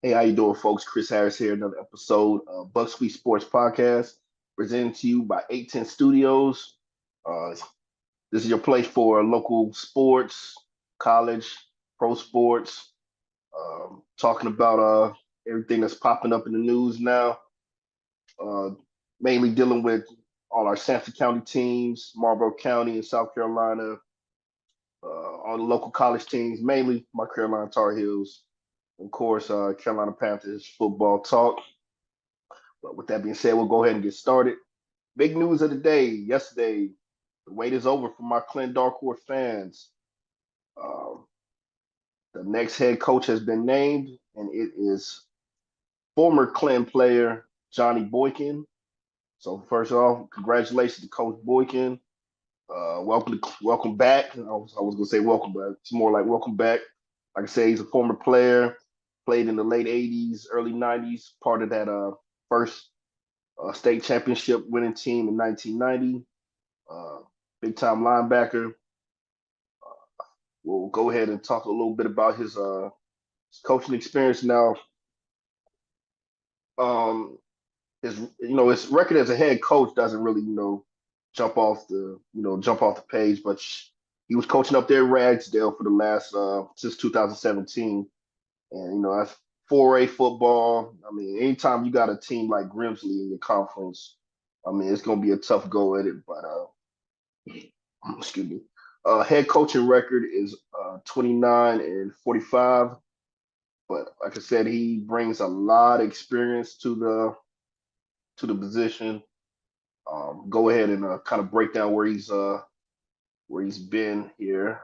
Hey, how you doing, folks? Chris Harris here, another episode of Buck Sweet Sports Podcast, presented to you by 810 Studios. Uh, this is your place for local sports, college, pro sports, talking about everything that's popping up in the news now, uh, mainly dealing with all our Sanford County teams, Marlboro County in South Carolina, all the local college teams, mainly my Carolina Tar Heels, of course, Carolina Panthers football talk. But with that being said, we'll go ahead and get started. Big news of the day. Yesterday, the wait is over for my Clint Darkwood fans. Um, the next head coach has been named, and it is former Clint player Johnny Boykin. So first off, congratulations to Coach Boykin. Welcome back. I was gonna say welcome, but it's more like welcome back. Like I say, he's a former player, played in the late '80s, early '90s, part of that first state championship winning team in 1990. Uh, Big time linebacker. We'll go ahead and talk a little bit about his coaching experience now. Um, his record as a head coach doesn't really jump off the page, but he was coaching up there at Ragsdale for the last since 2017, and that's 4A football. I mean, anytime you got a team like Grimsley in your conference, I mean, it's gonna be a tough go at it, but excuse me. Head coaching record is 29 and 45. But like I said, he brings a lot of experience to the position. Go ahead and kind of break down where he's been here.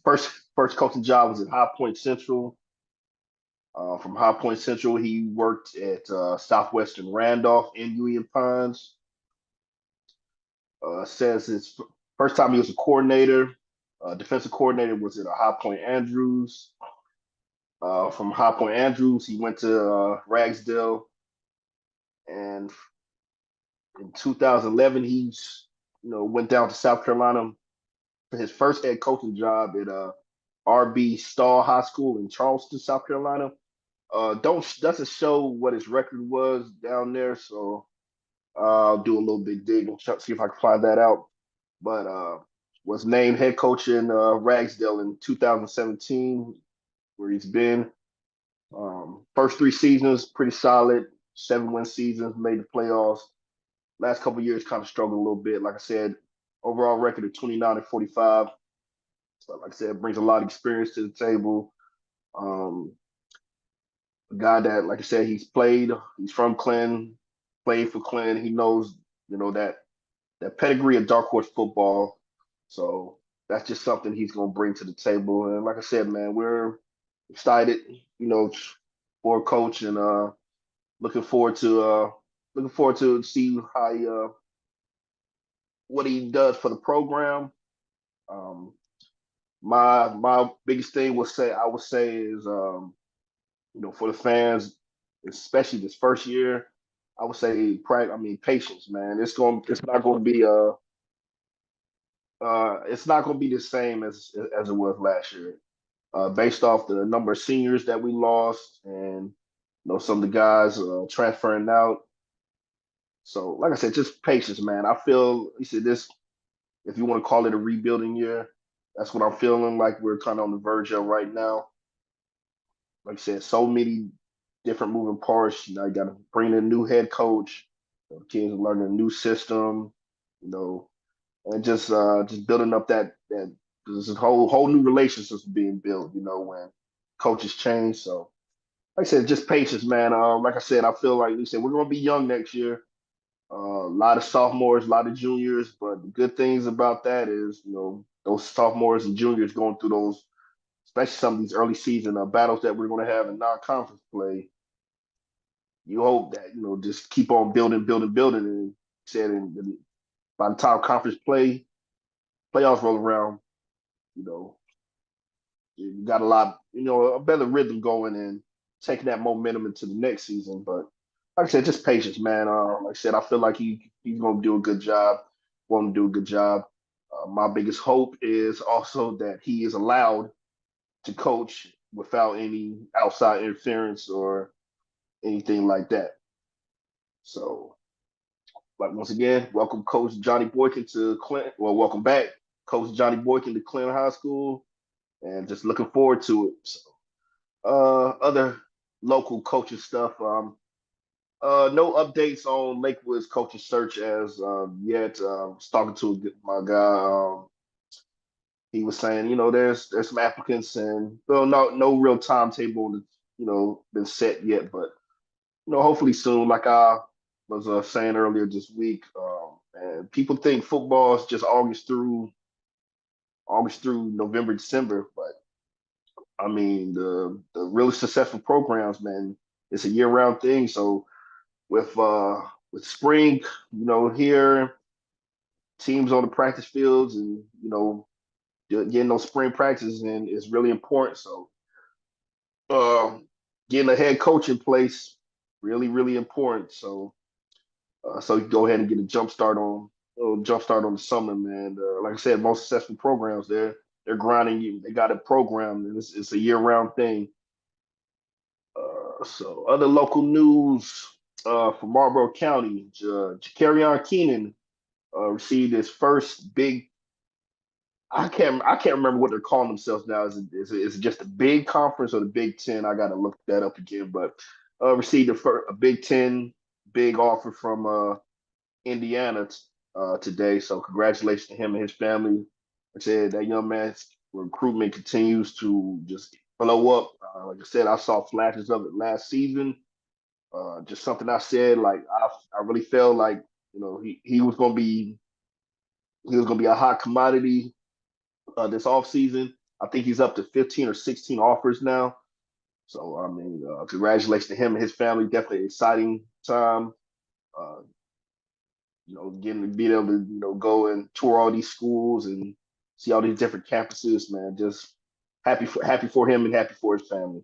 First coaching job was at High Point Central. From High Point Central, he worked at Southwestern Randolph and Union Pines. Says his first time he was a coordinator, defensive coordinator was at High Point Andrews. From High Point Andrews, he went to Ragsdale, and in 2011, went down to South Carolina for his first head coaching job at RB Stall High School in Charleston, South Carolina. Don't Doesn't show what his record was down there, so I'll do a little bit dig and see if I can find that out. But was named head coach in Ragsdale in 2017, where he's been. First three seasons, pretty solid. 7-win seasons, made the playoffs. Last couple of years, kind of struggled a little bit. Like I said, overall record of 29 and 45. So, like I said, brings a lot of experience to the table. Um, a guy that, like I said, he's from Clinton, played for Clinton. He knows, that pedigree of dark horse football. So that's just something he's going to bring to the table. And like I said, man, we're excited, you know, for a coach, and looking forward to see how what he does for the program. Um, my biggest thing I would say is for the fans, especially this first year, I would say patience, man. It's not going to be the same as it was last year. Based off the number of seniors that we lost, and some of the guys transferring out. So, like I said, just patience, man. I feel you said this, if you want to call it a rebuilding year, that's what I'm feeling like we're kind of on the verge of right now. Like I said, so many different moving parts. You got to bring in a new head coach. Kids are learning a new system. You know, and just building up that this whole new relationships being built. When coaches change. So, like I said, just patience, man. Like I said, I feel like we said we're going to be young next year. A lot of sophomores, a lot of juniors, but the good things about that is, those sophomores and juniors going through those, especially some of these early season battles that we're going to have in non-conference play. You hope that just keep on building, building, building, and said, and by the time conference playoffs roll around, you know, you got a better rhythm going and taking that momentum into the next season. But like I said, just patience, man. Like I said, I feel like he's going to do a good job. Want to do a good job. My biggest hope is also that he is allowed to coach without any outside interference or anything like that. So, like once again, welcome Coach Johnny Boykin to Clinton. Well, welcome back, Coach Johnny Boykin to Clinton High School, and just looking forward to it. So, other local coaching stuff. No updates on Lakewood's coaching search as yet. I was talking to my guy. He was saying, there's some applicants, and well, no real timetable that's been set yet, but hopefully soon. Like I was saying earlier this week, and people think football is just August through November, December, but I mean the really successful programs, man, it's a year round thing. So with spring, here teams on the practice fields, and getting those spring practices in is really important. So uh, getting a head coach in place really really important. So you go ahead and get a jump start on the summer, man. Like I said, most successful programs they're grinding you. They got a program, and it's a year round thing. So other local news from Marlboro County, Jakarion Keenan received his first big. I can't remember what they're calling themselves now. Is it just the Big Conference or the Big Ten? I got to look that up again. But received a Big Ten big offer from Indiana today. So congratulations to him and his family. Like I said, that young man's recruitment continues to just blow up. Like I said, I saw flashes of it last season. Just something I said, like I really felt like he was gonna be a hot commodity this offseason. I think he's up to 15 or 16 offers now. So I mean, congratulations to him and his family. Definitely exciting time. Uh, getting to be able to go and tour all these schools and see all these different campuses, man. Just happy for him and happy for his family.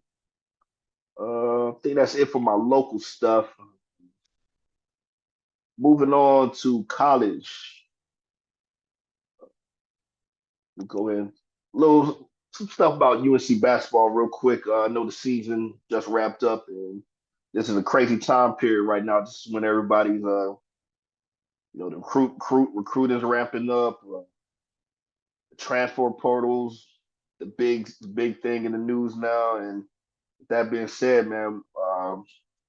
I think that's it for my local stuff. Moving on to college, we'll go in little some stuff about UNC basketball real quick. I know the season just wrapped up, and this is a crazy time period right now. This is when everybody's the recruiting's ramping up. Transfer portals, the big thing in the news now. And with that being said, man,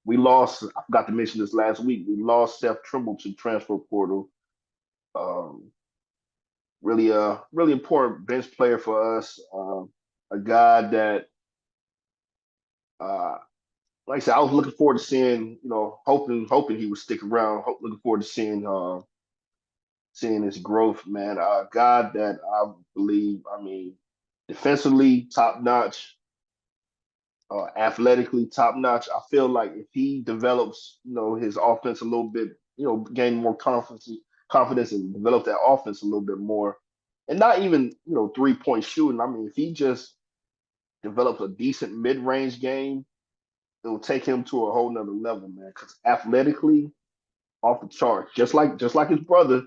we lost. I forgot to mention this last week. We lost Seth Trimble to the transfer portal. Um, really important bench player for us. A guy that, uh, like I said, I was looking forward to seeing. Hoping he would stick around. Looking forward to seeing his growth, man. A guy that I believe, I mean, defensively top notch, athletically top notch. I feel like if he develops, his offense a little bit, gain more confidence and develop that offense a little bit more, and not even 3-point shooting. I mean, if he just develops a decent mid range game, it will take him to a whole nother level, man. Because athletically, off the charts, just like his brother.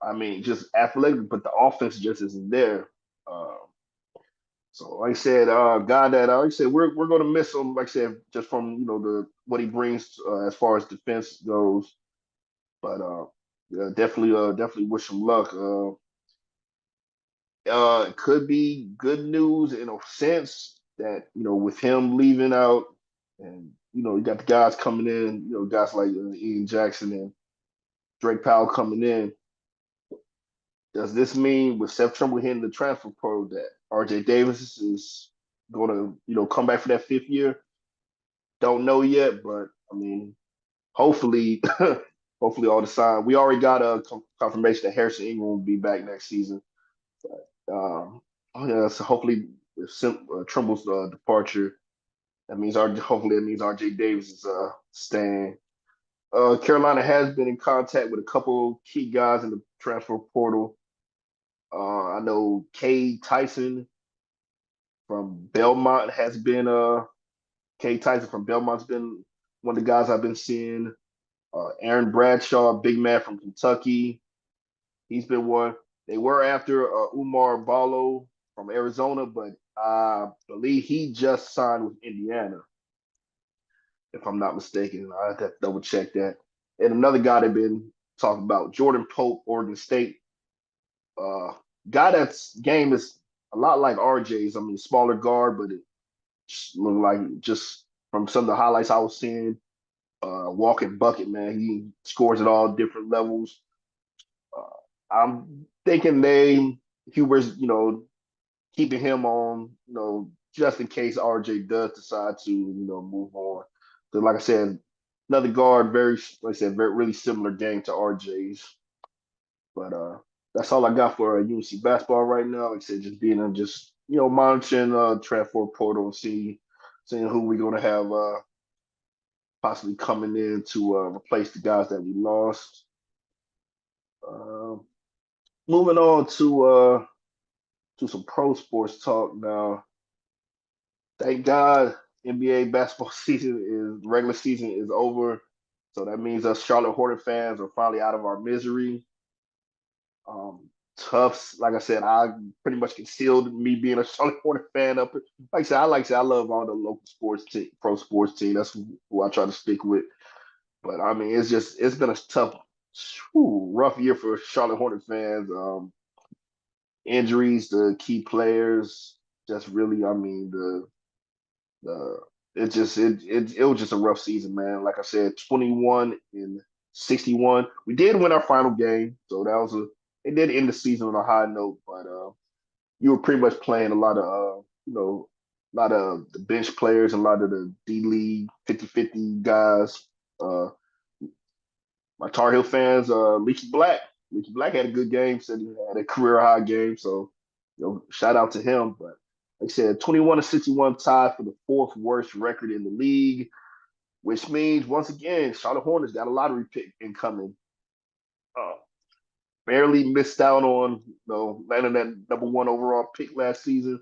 I mean, just athletic, but the offense just isn't there. Uh, so, like I said, guy that like I said, we're gonna miss him. Like I said, just from the what he brings as far as defense goes. But yeah, definitely wish him luck. It could be good news in a sense that with him leaving out, and you got the guys coming in, guys like Ian Jackson and Drake Powell coming in. Does this mean with Seth Trimble hitting the transfer portal that RJ Davis is going to, come back for that fifth year? Don't know yet, but I mean, hopefully, hopefully all the signs. We already got a confirmation that Harrison Ingram will be back next season. Oh yeah, so hopefully with Trimble's departure, hopefully that means RJ Davis is staying. Carolina has been in contact with a couple key guys in the transfer portal. I know Cade Tyson from Belmont has been Cade Tyson from Belmont's been one of the guys I've been seeing. Aaron Bradshaw, big man from Kentucky, he's been one. They were after Umar Ballo from Arizona, but I believe he just signed with Indiana, if I'm not mistaken. I have to double check that. And another guy they've been talking about, Jordan Pope, Oregon State. Uh, Guy that's game is a lot like RJ's. I mean, smaller guard, but it just looked like just from some of the highlights I was seeing, walking bucket, man. He scores at all different levels. I'm thinking Huber's, keeping him on, just in case RJ does decide to, move on. So, like I said, another guard, very, like I said, very really similar game to RJ's. But that's all I got for UNC basketball right now. Like I said, just being just monitoring transfer portal and seeing who we're gonna have possibly coming in to replace the guys that we lost. Uh, Moving on to some pro sports talk now. Thank God NBA basketball season is regular season is over. So that means us Charlotte Hornet fans are finally out of our misery. Tufts, like I said, I pretty much concealed me being a Charlotte Hornet fan up. Like I said, I love all the local sports team, pro sports team. That's who I try to stick with. But I mean, it's been a tough, rough year for Charlotte Hornet fans. Injuries to key players, just really, I mean, the it was just a rough season, man. Like I said, 21 and 61. We did win our final game, so that was a it did end the season on a high note, but you were pretty much playing a lot of a lot of the bench players, a lot of the D League 50-50 guys. Uh my Tar Heel fans, Leaky Black. Leaky Black had a good game, said he had a career high game, so shout out to him. But like I said, 21 to 61 tied for the fourth worst record in the league, which means once again, Charlotte Hornets got a lottery pick incoming. Uh, Barely missed out on landing that number one overall pick last season.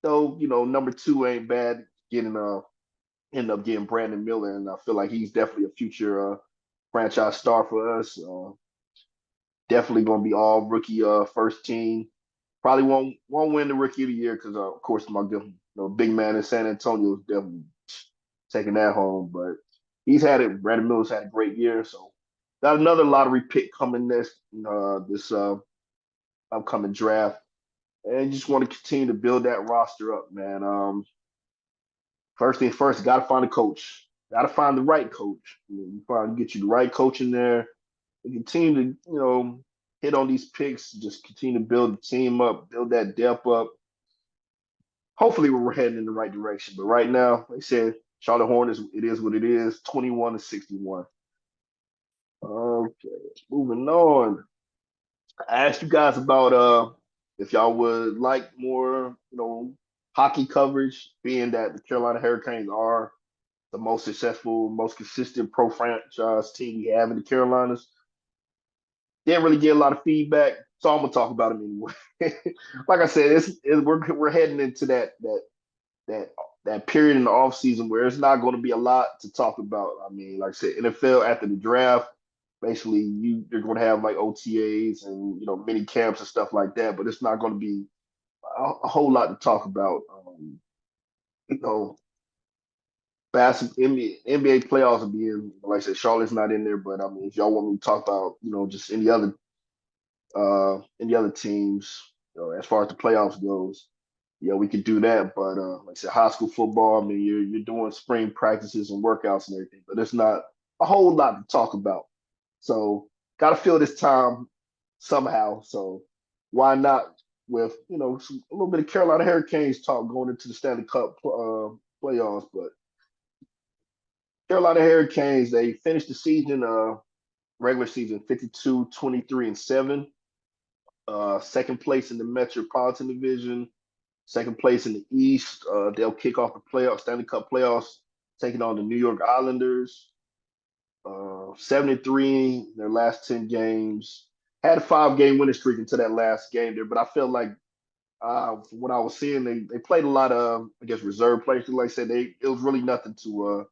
Though number two ain't bad. Getting end up getting Brandon Miller, and I feel like he's definitely a future franchise star for us. Definitely going to be all rookie first team. Probably won't win the rookie of the year because of course my good big man in San Antonio is definitely taking that home. But he's had it. Brandon Miller's had a great year, so got another lottery pick coming this upcoming draft, and just want to continue to build that roster up, man. First thing first, got to find a coach. Got to find the right coach. You find get you the right coach in there and continue to hit on these picks. Just continue to build the team up, build that depth up. Hopefully, we're heading in the right direction. But right now, like I said, Charlotte Hornets, it is what it is. 21 to 61. Okay, moving on. I asked you guys about if y'all would like more, hockey coverage, being that the Carolina Hurricanes are the most successful, most consistent pro franchise team we have in the Carolinas. Didn't really get a lot of feedback, so I'm gonna talk about them anyway. Like I said, we're heading into that that period in the off season where it's not going to be a lot to talk about. I mean, like I said, NFL after the draft, basically you're going to have like OTAs and mini camps and stuff like that, but it's not going to be a whole lot to talk about. You know, basketball NBA playoffs will be in. Like I said, Charlotte's not in there, but I mean, if y'all want me to talk about just any other teams, as far as the playoffs goes, yeah, we could do that. But like I said, high school football, I mean, you're doing spring practices and workouts and everything, but there's not a whole lot to talk about. So got to fill this time somehow. So why not with a little bit of Carolina Hurricanes talk going into the Stanley Cup playoffs? But Carolina Hurricanes, they finished the season regular season 52-23-7. Second place in the Metropolitan Division, second place in the East. They'll kick off the playoffs, Stanley Cup playoffs, taking on the New York Islanders. 73 their last 10 games. Had a 5-game winning streak until that last game there, but I felt like from what I was seeing, they played a lot of I guess reserve players. Like I said, it was really nothing to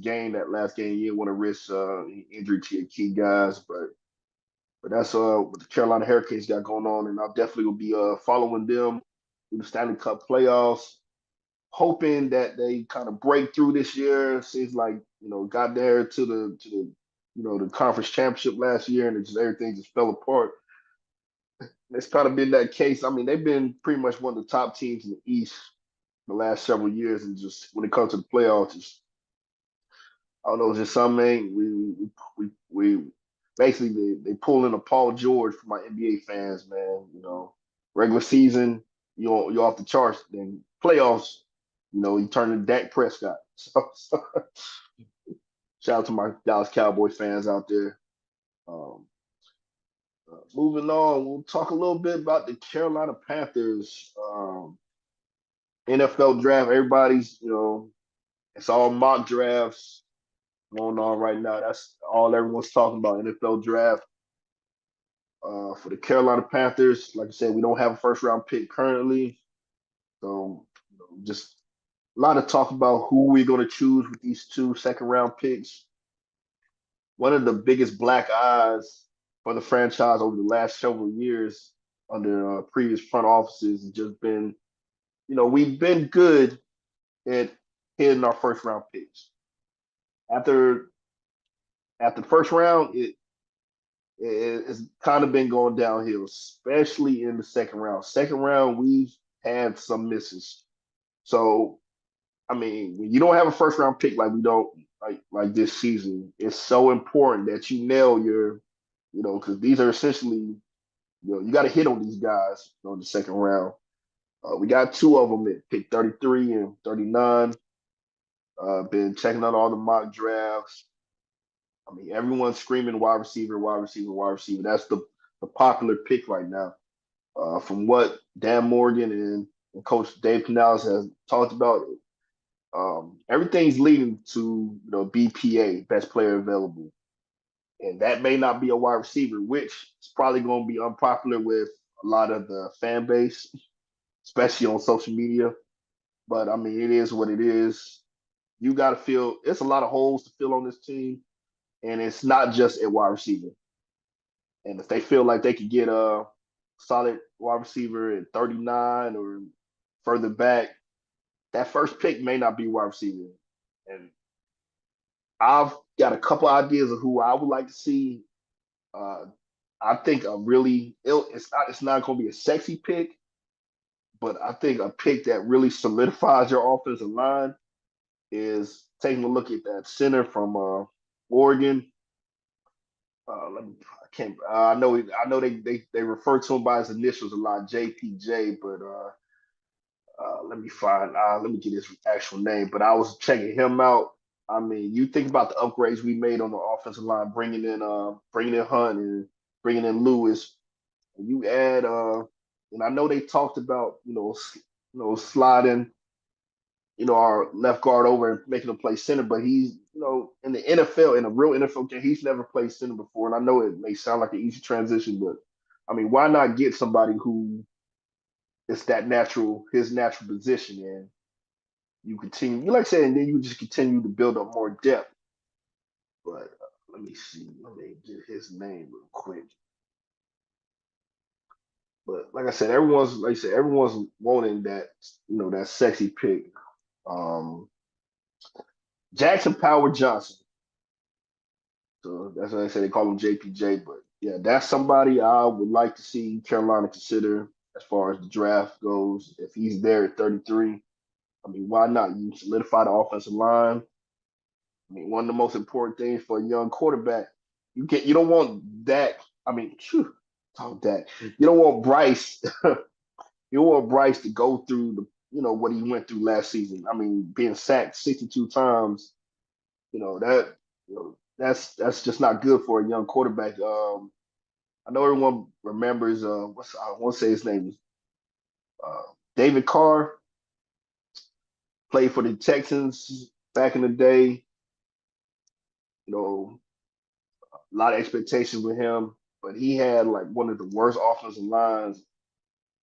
gain that last game. You didn't want to risk injury to your key guys, but that's what the Carolina Hurricanes got going on, and I definitely will be following them through the Stanley Cup playoffs, hoping that they kind of break through this year. Seems like got there to the the conference championship last year, and everything just fell apart. It's kind of been that case. I mean, they've been pretty much one of the top teams in the East the last several years, and just when it comes to the playoffs, I don't know, it's just something we basically they pull in a Paul George for my NBA fans, man. Regular season you're off the charts, then playoffs, you turn to Dak Prescott. So shout out to my Dallas Cowboy fans out there. Um, Moving on, we'll talk a little bit about the Carolina Panthers NFL draft. Everybody's, it's all mock drafts going on right now. That's all everyone's talking about. NFL draft for the Carolina Panthers. Like I said, we don't have a first round pick currently, so just a lot of talk about who we're going to choose with these two second round picks. One of the biggest black eyes for the franchise over the last several years under previous front offices has just been, we've been good at hitting our first round picks. After the first round, it's kind of been going downhill, especially in the second round. Second round, we've had some misses. So, I mean, when you don't have a first round pick like we don't like this season, it's so important that you nail your, because these are essentially, you got to hit on these guys on the second round. We got two of them at pick 33 and 39. Been checking out all the mock drafts. I mean, everyone's screaming wide receiver, wide receiver, wide receiver. That's the popular pick right now. From what Dan Morgan and Coach Dave Canales has talked about, everything's leading to BPA, best player available, and that may not be a wide receiver, which is probably going to be unpopular with a lot of the fan base, especially on social media. But I mean, it is what it is. You got to feel it's a lot of holes to fill on this team, and it's not just a wide receiver. And if they feel like they could get a solid wide receiver at 39 or further back, that first pick may not be wide receiver. And I've got a couple ideas of who I would like to see. Uh, I think it's not going to be a sexy pick, but I think a pick that really solidifies your offensive line is taking a look at that center from Oregon. Let me. I can't. I know they refer to him by his initials a lot, JPJ. But let me find. Let me get his actual name. But I was checking him out. I mean, you think about the upgrades we made on the offensive line, bringing in Hunt and bringing in Lewis. And you add, and I know they talked about sliding our left guard over and making him play center, but he's, in the NFL, in a real NFL game, he's never played center before. And I know it may sound like an easy transition, but I mean, why not get somebody who is his natural position, and you continue, you like I said, and then you just continue to build up more depth. But let me see, let me get his name real quick. But everyone's wanting that, that sexy pick. Um, Jackson Power Johnson. So that's why I say they call him JPJ. But yeah, that's somebody I would like to see Carolina consider as far as the draft goes. If he's there at 33, I mean, why not? You solidify the offensive line. I mean, one of the most important things for a young quarterback, you don't want Dak. I mean, talk Dak. You don't want Bryce. You don't want Bryce to go through what he went through last season. I mean, being sacked 62 times. That that's just not good for a young quarterback. I know everyone remembers I want to say his name is David Carr, played for the Texans back in the day. A lot of expectations with him, but he had like one of the worst offensive lines.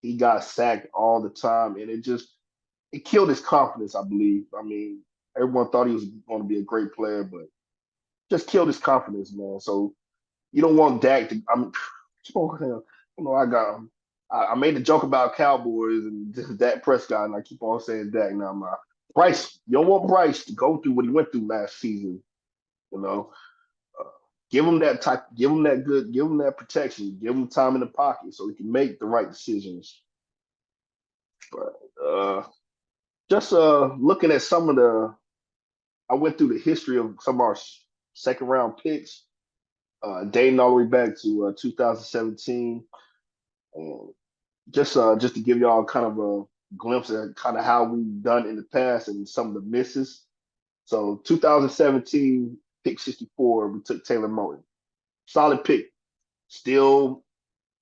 He got sacked all the time, and it killed his confidence, I believe. I mean, everyone thought he was going to be a great player, but just killed his confidence, man. So you don't want Dak to. I mean, I I made the joke about Cowboys and just Dak Prescott, and I keep on saying Dak. Now, Bryce, you don't want Bryce to go through what he went through last season. You know, uh, give him that type, give him that good, give him that protection, give him time in the pocket so he can make the right decisions. But just looking at some of the, I went through the history of some of our second round picks, dating all the way back to 2017. And just to give y'all kind of a glimpse at kind of how we've done in the past and some of the misses. So 2017, pick 64, we took Taylor Moton. Solid pick. Still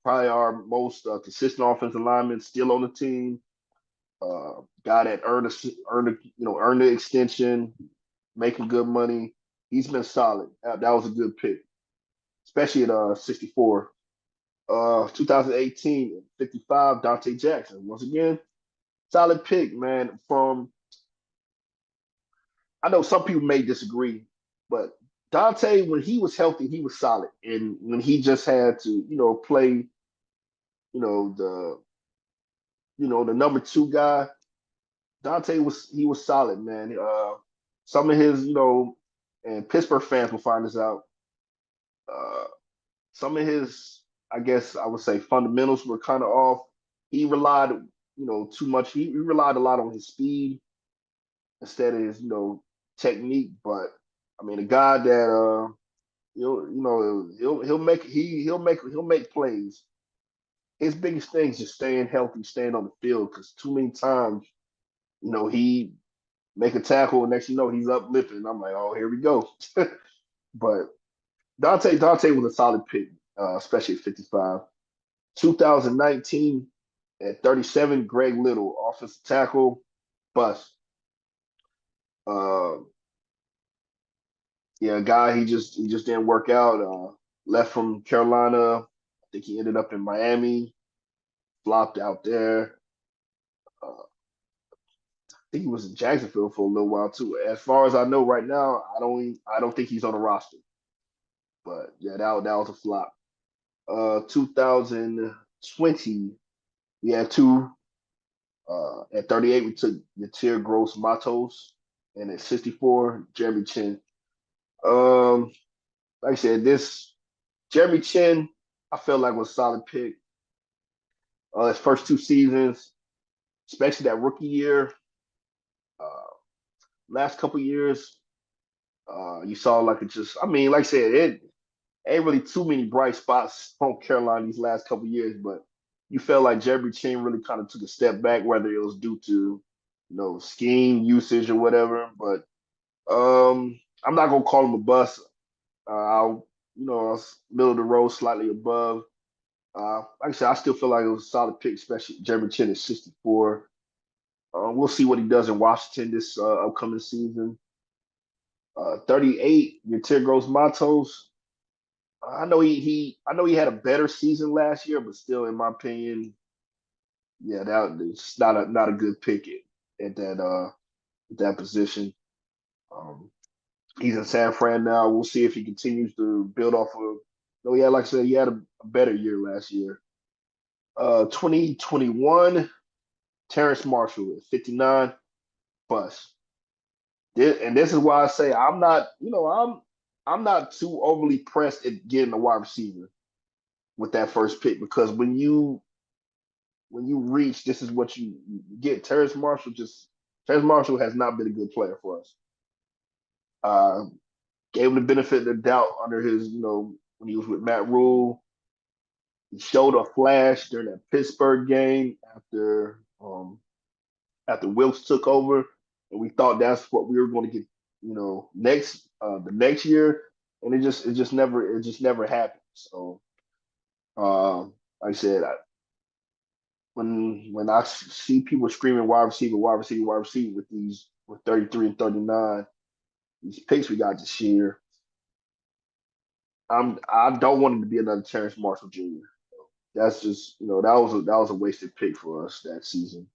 probably our most consistent offensive lineman, still on the team. Guy that earned the extension, making good money. He's been solid. That was a good pick, especially at 64. 2018, 55, Dante Jackson. Once again, solid pick, man. I know some people may disagree, but Dante, when he was healthy, he was solid. And when he just had to, play, the the number two guy, Dante was solid, man. Some of his, and Pittsburgh fans will find this out. Uh, some of his, I guess I would say, fundamentals were kind of off. He relied, too much. He relied a lot on his speed instead of his, technique. But I mean, a guy that he'll make plays. His biggest thing is just staying healthy, staying on the field. Because too many times, he make a tackle, and next you know he's uplifting. And I'm like, oh, here we go. But Dante was a solid pick, especially at 55. 2019 at 37, Greg Little, offensive tackle, bust. Uh, yeah, guy he just didn't work out. Left from Carolina. I think he ended up in Miami. Flopped out there. I think he was in Jacksonville for a little while too. As far as I know right now, I don't think he's on the roster. But yeah, that was a flop. 2020, we had two. At 38, we took Yatir Gross Matos, and at 64, Jeremy Chin. Um, like I said, this Jeremy Chin, I felt like was a solid pick. His first two seasons, especially that rookie year, uh, last couple years, you saw like it just. I mean, like I said, it ain't really too many bright spots on Carolina these last couple years, but you felt like Jeremy Chin really kind of took a step back, whether it was due to scheme usage or whatever. But I'm not gonna call him a bust. I'll middle of the road, slightly above. Like I said, I still feel like it was a solid pick, especially Jeremy Chin at 64. We'll see what he does in Washington this upcoming season. 38, your Tigros Matos. I know he had a better season last year, but still, in my opinion, yeah, it's not a good pick at that position. Um, he's in San Fran now. We'll see if he continues to build off of. No, yeah, like I said, he had a better year last year. 2021, Terrence Marshall at 59, bust. And this is why I say I'm not too overly pressed at getting a wide receiver with that first pick because when you reach, this is what you get. Terrence Marshall has not been a good player for us. Uh, Gave him the benefit of the doubt under his, when he was with Matt Rule. He showed a flash during that Pittsburgh game after Wilkes took over, and we thought that's what we were going to get, the next year, and it just never happened. So, like I said, when I see people screaming wide receiver, wide receiver, wide receiver with 33 and 39, these picks we got this year, I don't want him to be another Terrence Marshall Jr. That's just that was a wasted pick for us that season.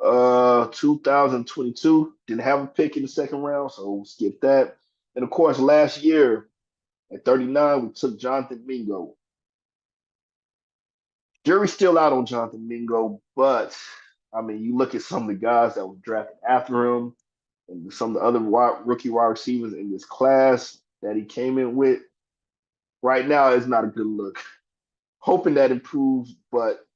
2022 didn't have a pick in the second round, so we'll skip that. And of course, last year at 39, we took Jonathan Mingo. jury's still out on Jonathan Mingo, but I mean, you look at some of the guys that were drafted after him and some of the other rookie wide receivers in this class that he came in with. Right now, it's not a good look. Hoping that improves, but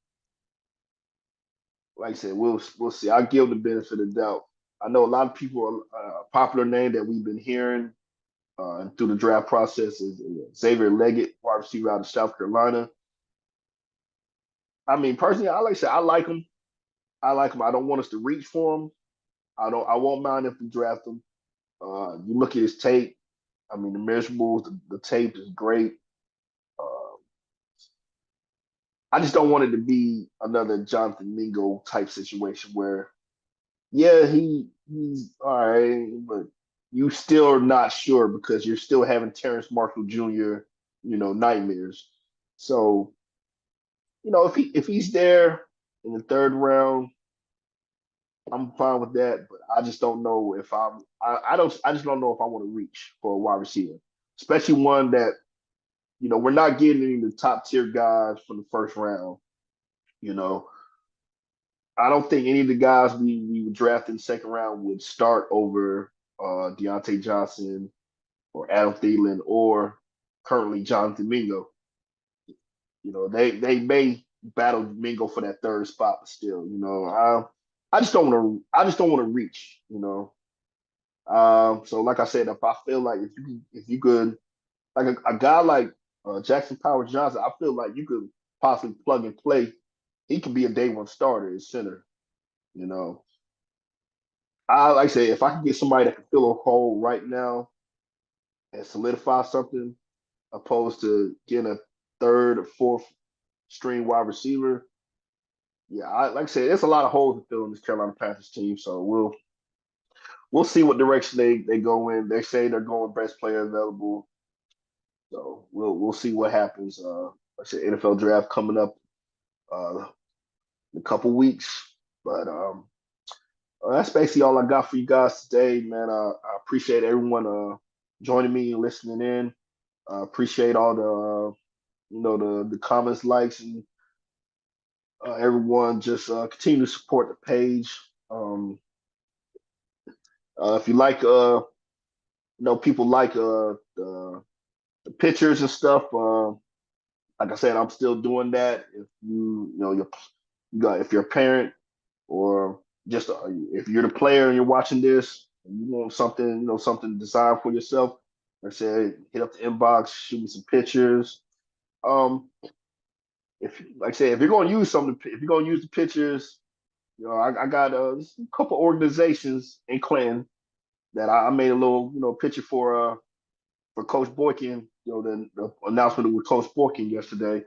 like I said, we'll see. I'll give the benefit of the doubt. I know a lot of people a popular name that we've been hearing through the draft process is Xavier Leggett, wide receiver out of South Carolina. I mean, personally, I like I said, I like him. I like him. I don't want us to reach for him. I won't mind if we draft him. You look at his tape. I mean, the measurables, the tape is great. Uh, I just don't want it to be another Jonathan Mingo type situation where, yeah, he's all right, but you still are not sure because you're still having Terrence Marshall Jr. Nightmares. So if he's there in the third round, I'm fine with that. But I just don't know if I just don't know if I want to reach for a wide receiver, especially one that we're not getting any of the top tier guys from the first round. You know, I don't think any of the guys we would draft in the second round would start over Deontay Johnson or Adam Thielen or currently Jonathan Mingo. They may battle Mingo for that third spot, but still, I just don't want to. I just don't want to reach. So like I said, if I feel like if you could like a guy like Jackson Powers Johnson, I feel like you could possibly plug and play. He could be a day one starter at center. You know, I like I say if I can get somebody that can fill a hole right now and solidify something, opposed to getting a third or fourth string wide receiver. Yeah, like I said, there's a lot of holes to fill in this Carolina Panthers team. So we'll see what direction they go in. They say they're going best player available. So we'll see what happens. Like I said, NFL draft coming up uh, in a couple weeks. But that's basically all I got for you guys today, man. I appreciate everyone joining me and listening in. Appreciate all the the comments, likes, and everyone just continue to support the page. If you like, people like the pictures and stuff. Like I said, I'm still doing that. If if you're a parent or just if you're the player and you're watching this and you want something, something designed for yourself, like I said, hit up the inbox, shoot me some pictures. Um, if like I said, if you're going to use something, if you're going to use the pictures, I got a couple organizations in Clinton that I made a little, picture for Coach Boykin, the announcement with Coach Boykin yesterday.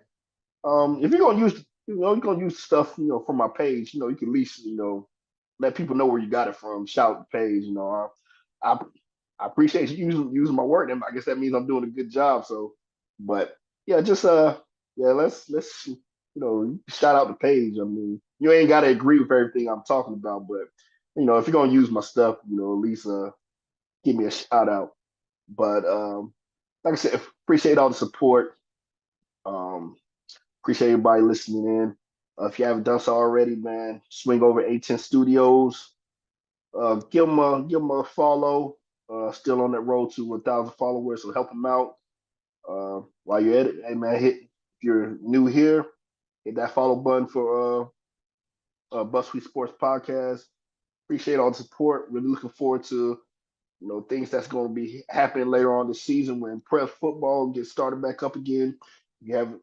If you're gonna use, you're gonna use stuff, from my page, you can at least, let people know where you got it from. Shout the page, I I appreciate you using my work, and I guess that means I'm doing a good job. So, but yeah, just yeah, let's shout out the page. I mean, you ain't got to agree with everything I'm talking about, but if you're gonna use my stuff, at least give me a shout out. But like I said, appreciate all the support. Um, Appreciate everybody listening in. If you haven't done so already, man, swing over A10 Studios. Give them a follow. Still on that road to 1,000 followers, so help them out. While you're at it, hey man, if you're new here, hit that follow button for Bus Sweet Sports Podcast. Appreciate all the support. Really looking forward to things that's going to be happening later on this season when prep football gets started back up again. You have,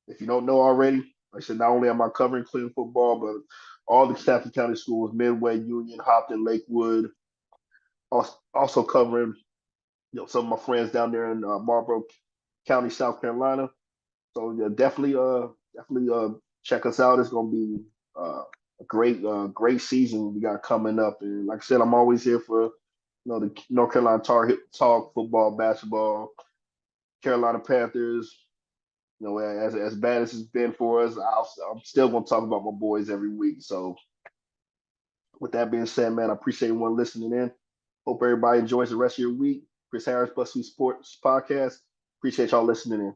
if you don't know already, like I said, not only am I covering Cleveland football, but all the Stafford County schools, Midway, Union, Hopton, Lakewood, also covering some of my friends down there in Marlboro County, South Carolina. So yeah, definitely check us out. It's going to be a great season we got coming up. And like I said, I'm always here for the North Carolina Tar talk, football, basketball, Carolina Panthers. As bad as it's been for us, I'm still gonna talk about my boys every week. So with that being said, man, I appreciate everyone listening in. Hope everybody enjoys the rest of your week. Chris Harris, Busby Sports Podcast. Appreciate y'all listening in.